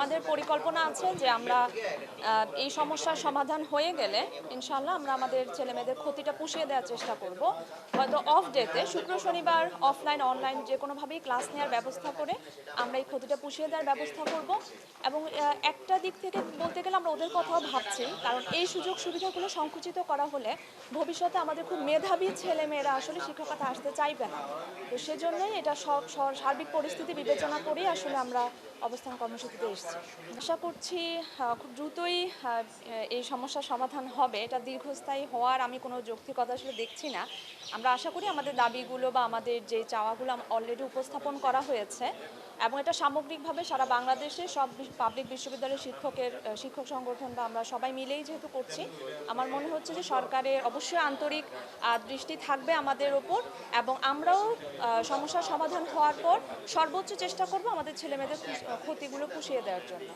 আমাদের পরিকল্পনা আছে যে আমরা এই সমস্যার সমাধান হয়ে গেলে ইনশাআল্লাহ আমরা আমাদের ছেলেমেয়েদের ক্ষতিটা পুষিয়ে দেওয়ার চেষ্টা করব। হয়তো অফ ডেতে শুক্র শনিবার অফলাইন অনলাইন যে কোনোভাবেই ক্লাস নেওয়ার ব্যবস্থা করে আমরা এই ক্ষতিটা পুষিয়ে দেওয়ার ব্যবস্থা করব। এবং একটা দিক থেকে বলতে গেলে আমরা ওদের কথাও ভাবছি, কারণ এই সুযোগ সুবিধাগুলো সংকুচিত করা হলে ভবিষ্যতে আমাদের খুব মেধাবী ছেলেমেয়েরা আসলে শিক্ষকতা আসতে চাইবে না। তো সেজন্যই এটা সব সার্বিক পরিস্থিতি বিবেচনা করেই আসলে আমরা অবস্থান কর্মসূচিতে এসেছি। আশা করছি খুব দ্রুতই এই সমস্যার সমাধান হবে। এটা দীর্ঘস্থায়ী হওয়ার আমি কোনো যৌক্তিকতা আসলে দেখছি না। আমরা আশা করি আমাদের দাবিগুলো বা আমাদের যে চাওয়াগুলো অলরেডি উপস্থাপন করা হয়েছে এবং এটা সামগ্রিকভাবে সারা বাংলাদেশে সব পাবলিক বিশ্ববিদ্যালয়ের শিক্ষক সংগঠন বা আমরা সবাই মিলেই যেহেতু করছি, আমার মনে হচ্ছে যে সরকারের অবশ্যই আন্তরিক দৃষ্টি থাকবে আমাদের ওপর এবং আমরাও সমস্যার সমাধান হওয়ার পর সর্বোচ্চ চেষ্টা করব আমাদের ছেলেমেয়েদের ক্ষতিগুলো পুষিয়ে দেওয়ার জন্য।